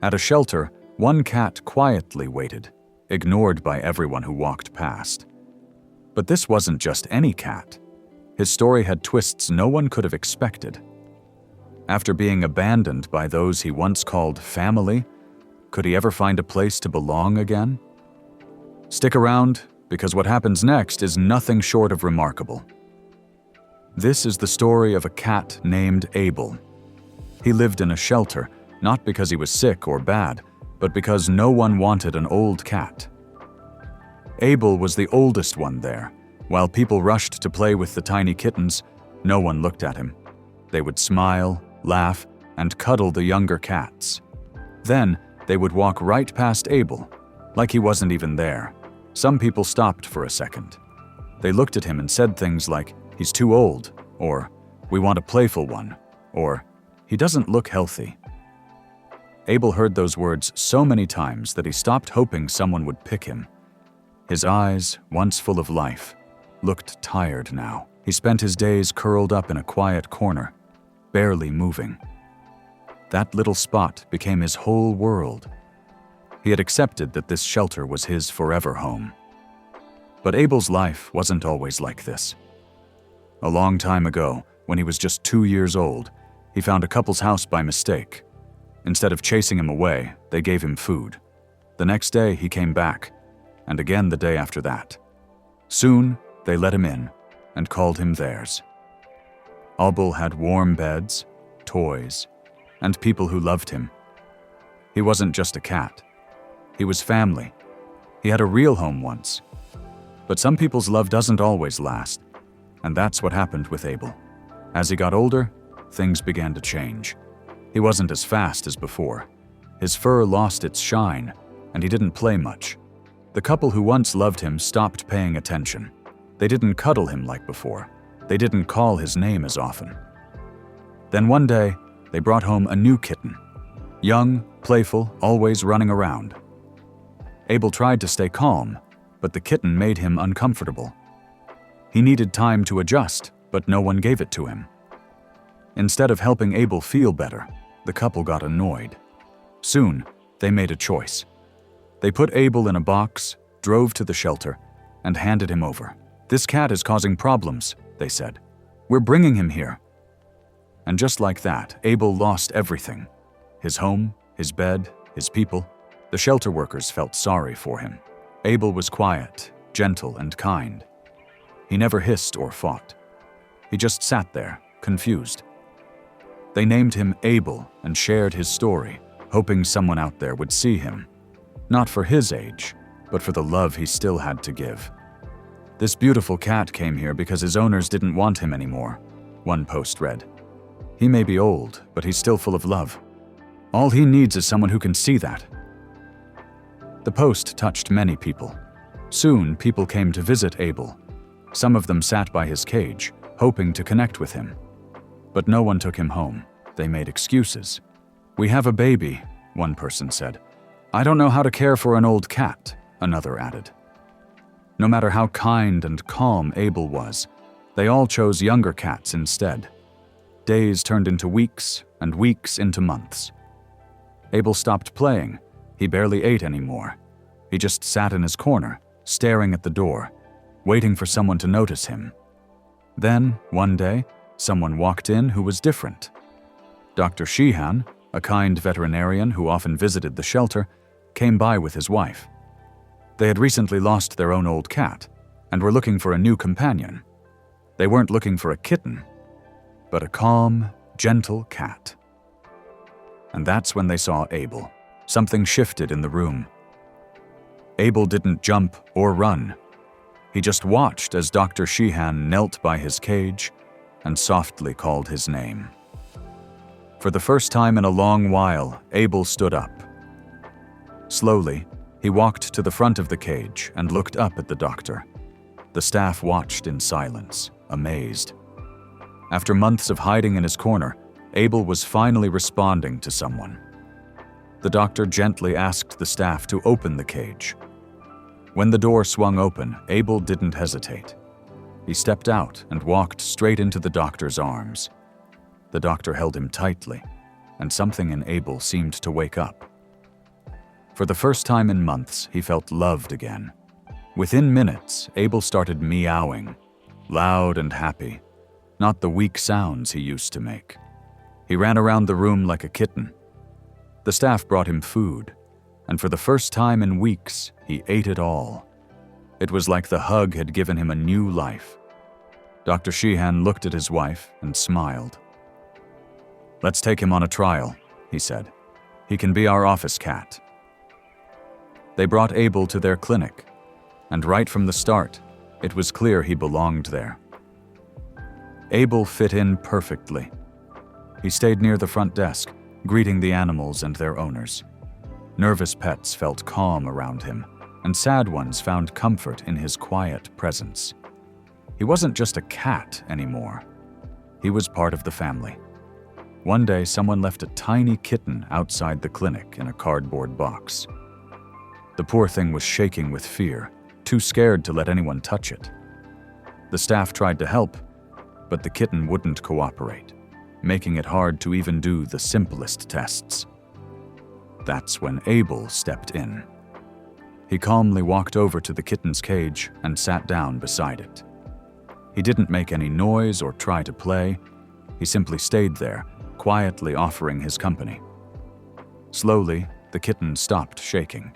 At a shelter, one cat quietly waited, ignored by everyone who walked past. But this wasn't just any cat. His story had twists no one could have expected. After being abandoned by those he once called family, could he ever find a place to belong again? Stick around, because what happens next is nothing short of remarkable. This is the story of a cat named Abel. He lived in a shelter, not because he was sick or bad, but because no one wanted an old cat. Abel was the oldest one there. While people rushed to play with the tiny kittens, no one looked at him. They would smile, laugh, and cuddle the younger cats. Then, they would walk right past Abel, like he wasn't even there. Some people stopped for a second. They looked at him and said things like, "He's too old," or "We want a playful one," or "He doesn't look healthy." Abel heard those words so many times that he stopped hoping someone would pick him. His eyes, once full of life, looked tired now. He spent his days curled up in a quiet corner, barely moving. That little spot became his whole world. He had accepted that this shelter was his forever home. But Abel's life wasn't always like this. A long time ago, when he was just 2 years old, he found a couple's house by mistake. Instead of chasing him away, they gave him food. The next day, he came back, and again the day after that. Soon, they let him in and called him theirs. Abel had warm beds, toys, and people who loved him. He wasn't just a cat. He was family. He had a real home once. But some people's love doesn't always last, and that's what happened with Abel. As he got older, things began to change. He wasn't as fast as before. His fur lost its shine, and he didn't play much. The couple who once loved him stopped paying attention. They didn't cuddle him like before. They didn't call his name as often. Then one day, they brought home a new kitten. Young, playful, always running around. Abel tried to stay calm, but the kitten made him uncomfortable. He needed time to adjust, but no one gave it to him. Instead of helping Abel feel better, the couple got annoyed. Soon, they made a choice. They put Abel in a box, drove to the shelter, and handed him over. "This cat is causing problems," they said. "We're bringing him here." And just like that, Abel lost everything. His home, his bed, his people. The shelter workers felt sorry for him. Abel was quiet, gentle, and kind. He never hissed or fought. He just sat there, confused. They named him Abel and shared his story, hoping someone out there would see him. Not for his age, but for the love he still had to give. "This beautiful cat came here because his owners didn't want him anymore," one post read. "He may be old, but he's still full of love. All he needs is someone who can see that." The post touched many people. Soon, people came to visit Abel. Some of them sat by his cage, hoping to connect with him. But no one took him home. They made excuses. "We have a baby," one person said. "I don't know how to care for an old cat," another added. No matter how kind and calm Abel was, they all chose younger cats instead. Days turned into weeks, and weeks into months. Abel stopped playing. He barely ate anymore. He just sat in his corner, staring at the door, waiting for someone to notice him. Then, one day, someone walked in who was different. Dr. Sheehan, a kind veterinarian who often visited the shelter, came by with his wife. They had recently lost their own old cat and were looking for a new companion. They weren't looking for a kitten, but a calm, gentle cat. And that's when they saw Abel. Something shifted in the room. Abel didn't jump or run. He just watched as Dr. Sheehan knelt by his cage and softly called his name. For the first time in a long while, Abel stood up. Slowly, he walked to the front of the cage and looked up at the doctor. The staff watched in silence, amazed. After months of hiding in his corner, Abel was finally responding to someone. The doctor gently asked the staff to open the cage. When the door swung open, Abel didn't hesitate. He stepped out and walked straight into the doctor's arms. The doctor held him tightly, and something in Abel seemed to wake up. For the first time in months, he felt loved again. Within minutes, Abel started meowing, loud and happy, not the weak sounds he used to make. He ran around the room like a kitten. The staff brought him food, and for the first time in weeks, he ate it all. It was like the hug had given him a new life. Dr. Sheehan looked at his wife and smiled. "Let's take him on a trial," he said. "He can be our office cat." They brought Abel to their clinic, and right from the start, it was clear he belonged there. Abel fit in perfectly. He stayed near the front desk, greeting the animals and their owners. Nervous pets felt calm around him, and sad ones found comfort in his quiet presence. He wasn't just a cat anymore. He was part of the family. One day, someone left a tiny kitten outside the clinic in a cardboard box. The poor thing was shaking with fear, too scared to let anyone touch it. The staff tried to help, but the kitten wouldn't cooperate, making it hard to even do the simplest tests. That's when Abel stepped in. He calmly walked over to the kitten's cage and sat down beside it. He didn't make any noise or try to play. He simply stayed there, quietly offering his company. Slowly, the kitten stopped shaking.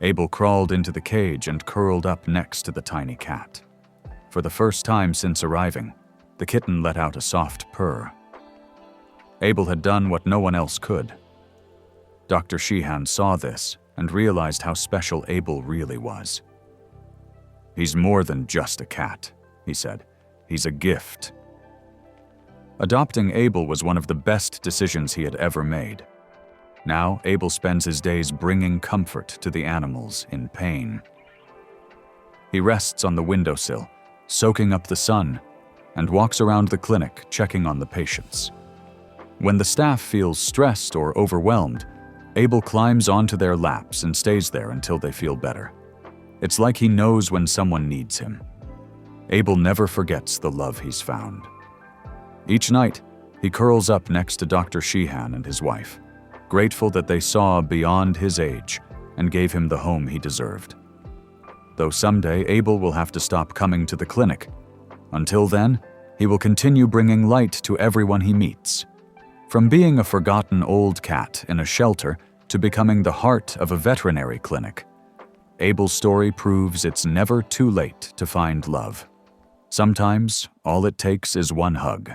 Abel crawled into the cage and curled up next to the tiny cat. For the first time since arriving, the kitten let out a soft purr. Abel had done what no one else could. Dr. Sheehan saw this and realized how special Abel really was. "He's more than just a cat," he said. "He's a gift." Adopting Abel was one of the best decisions he had ever made. Now, Abel spends his days bringing comfort to the animals in pain. He rests on the windowsill, soaking up the sun, and walks around the clinic checking on the patients. When the staff feels stressed or overwhelmed, Abel climbs onto their laps and stays there until they feel better. It's like he knows when someone needs him. Abel never forgets the love he's found. Each night, he curls up next to Dr. Sheehan and his wife, grateful that they saw beyond his age and gave him the home he deserved. Though someday Abel will have to stop coming to the clinic. Until then, he will continue bringing light to everyone he meets. From being a forgotten old cat in a shelter to becoming the heart of a veterinary clinic, Abel's story proves it's never too late to find love. Sometimes, all it takes is one hug.